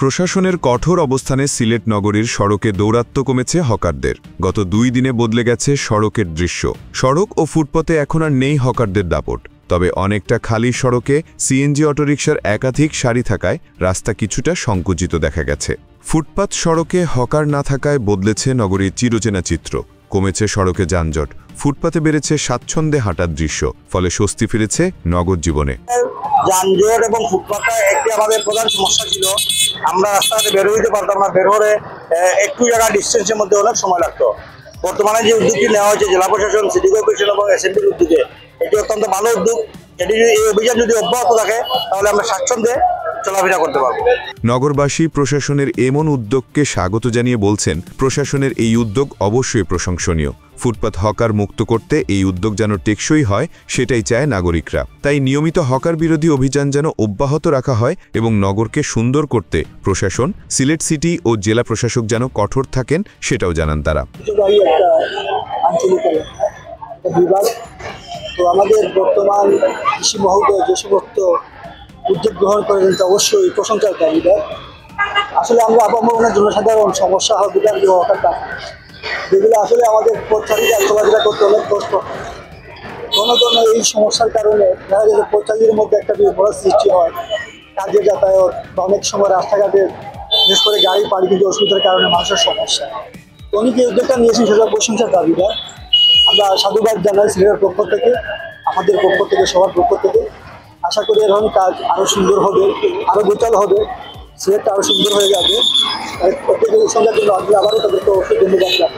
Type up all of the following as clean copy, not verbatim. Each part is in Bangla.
প্রশাসনের কঠোর অবস্থানে সিলেট নগরীর সড়কে দৌরাত্ম্য কমেছে হকারদের। গত 2 দিনে বদলে গেছে সড়কের দৃশ্য। সড়ক ও ফুটপথে এখন আর নেই হকারদের দাপট। তবে অনেকটা খালি সড়কে সিএনজি অটোরিকশার একাধিক সারি থাকায় রাস্তা কিছুটা সংকুচিত দেখা গেছে। ফুটপাত সড়কে হকার না থাকায় বদলেছে নগরীর চিরচেনা চিত্র। কমেছে সড়কে যানজট, ফুটপাতে বেড়েছে স্বাচ্ছন্দ্যে হাঁটার দৃশ্য, ফলে স্বস্তি ফিরেছে নগর জীবনে। যানজট এবং ফুটপাতটা একটি আমাদের প্রধান সমস্যা ছিল। আমরা রাস্তাতে বের হইতে পারতাম না, বের হলে একটু জায়গা ডিস্টেন্সের মধ্যে অনেক সময় লাগতো। বর্তমানে যে উদ্যোগটি নেওয়া হয়েছে জেলা প্রশাসন, সিটি কর্পোরেশন এবং এসএমপির উদ্যোগে, এটি অত্যন্ত ভালো উদ্যোগ। এটি এই অভিযান যদি অব্যাহত থাকে তাহলে আমরা স্বাচ্ছন্দ্যে চলাফেরা করতে পারব। নগরবাসী প্রশাসনের এমন উদ্যোগকে স্বাগত জানিয়ে বলছেন, প্রশাসনের এই উদ্যোগ অবশ্যই প্রশংসনীয়। ফুটপাত হকার মুক্ত করতে এই উদ্যোগ যেন টেকসই হয়, সেটাই চায় নাগরিকরা। তাই নিয়মিত হকার বিরোধী অভিযান যেন অব্যাহত রাখা হয় এবং নগরকে সুন্দর করতে প্রশাসন, সিলেট সিটি ও জেলা প্রশাসক যেন কঠোর থাকেন, সেটাও জানান তারা। তো আমাদের বর্তমান কৃষি মহোদয় যে সমস্ত উদ্যোগ গ্রহণ করেছেন তা অবশ্যই প্রশংসার দাবিদার। আসলে আমরা আপামর জনসাধারণ সমস্যা হবে হকারটা, যেগুলো আসলে আমাদের পথচারীরা চলাফেরা করতে অনেক কষ্ট। ঘন এই সমস্যার কারণে দেখা যাচ্ছে পথচারীদের মধ্যে একটা বিপদ সৃষ্টি হয়, কাজে যাতায়াত বা অনেক সময় রাস্তাঘাটে বিশেষ করে গাড়ি পার্কিং অসুবিধার কারণে মানুষের সমস্যা। তো উনি যে উদ্যোগটা নিয়েছেন সেটা প্রশংসার দাবিদার। আমরা সাধুবাদ জানাই সিলেটের পক্ষ থেকে, আমাদের পক্ষ থেকে, সবার পক্ষ থেকে। আশা করি এরকম কাজ আরও সুন্দর হবে, আরও গোটাল হবে, সিলেটটা আরও সুন্দর হয়ে যাবে। প্রত্যেকের সঙ্গে জন্য আবারও তাদেরকে অবশ্যই ধন্যবাদ।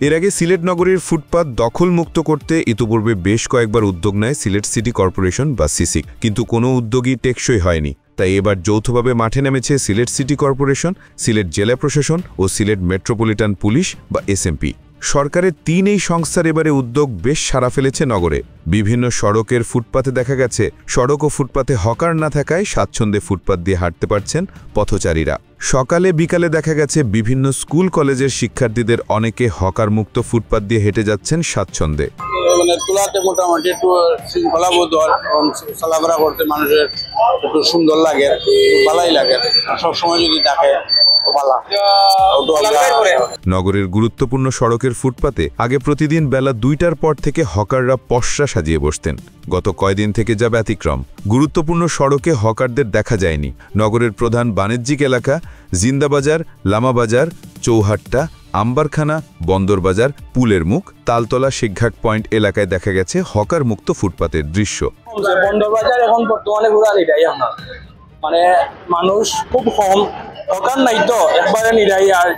এর আগে সিলেট নগরীর ফুটপাত দখলমুক্ত করতে ইতিপূর্বে বেশ কয়েকবার উদ্যোগ নেয় সিলেট সিটি কর্পোরেশন বা সিসিক, কিন্তু কোনো উদ্যোগই টেকসই হয়নি। তাই এবার যৌথভাবে মাঠে নেমেছে সিলেট সিটি কর্পোরেশন, সিলেট জেলা প্রশাসন ও সিলেট মেট্রোপলিটন পুলিশ বা এসএমপি। সরকারের 3 এই সংস্থার এবারে উদ্যোগ বেশ সাড়া ফেলেছে নগরে। বিভিন্ন সড়কের ফুটপাতে দেখা গেছে সড়ক ও ফুটপাতে হকার না থাকায় স্বাচ্ছন্দ্যে ফুটপাত দিয়ে হাঁটতে পারছেন পথচারীরা। সকালে বিকালে দেখা গেছে বিভিন্ন স্কুল কলেজের শিক্ষার্থীদের অনেকে হকার মুক্ত ফুটপাত দিয়ে হেঁটে যাচ্ছেন স্বাচ্ছন্দ্যে। মানে তোলাতে মোটামুটি একটু শৃঙ্খলাবোধ চলাফেরা করতে মানুষের একটু সুন্দর লাগে, ভালোই লাগে। সবসময় যদি থাকে নগরের গুরুত্বপূর্ণ সড়কের ফুটপাতে আগে প্রতিদিন বেলা 2টার পর থেকে হকাররা পসরা সাজিয়ে বসতেন। গত কয়েকদিন থেকে যা ব্যতিক্রম, গুরুত্বপূর্ণ সড়কে হকারদের দেখা যায়নি। নগরের প্রধান বাণিজ্যিক এলাকা জিন্দাবাজার, লামাবাজার, চৌহাট্টা, আম্বারখানা, বন্দরবাজার, পুলের মুখ, তালতলা, শেখঘাট পয়েন্ট এলাকায় দেখা গেছে হকার মুক্ত ফুটপাতের দৃশ্য। বন্দরবাজার এখন বর্তমানে ঘোরা নিরাই, মানে মানুষ খুব কম, হকার নাই তো একবারে নিরাই, আর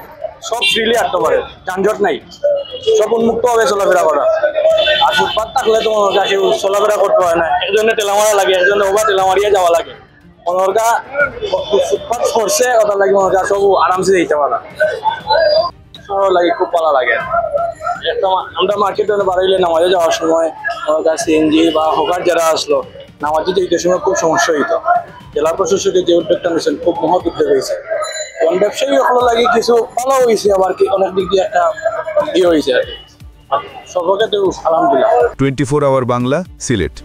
সব ফ্রিলি আসতে পারে, যানজট নাই, সব উন্মুক্তভাবে চলাফেরা করা। আর ফুটপাত থাকলে তো মনে কাছে চলাফেরা করতে হয় না, একজনে টেলামারা লাগে, একজনে ওভার টেলামারিয়া যাওয়া লাগে। মনকা ফুটপাত করছে ওটা লাগে মনে সব আরামসে যেতে পারা, সব লাগে, খুব ভালো লাগে। একটা আমরা মার্কেটে বাড়াইলে নামাজে যাওয়ার সময় সিএনজি বা হকার যারা আসলো নামাজে যেতে সময় খুব সমস্যা হইতো। জেলা প্রশাসকের যে উদ্যোগটা নিয়েছেন খুব মহৎ উদ্যোগ হয়েছে। কারণ ব্যবসায়ী ভালো লাগে, কিছু ভালো হয়েছে, আবার কি অনেক দিক দিয়ে একটা ইয়ে হয়েছে আর কি। সর্বক্ষেত্রে আলহামদুলিল্লাহ। 24 আওয়ার বাংলা, সিলেট।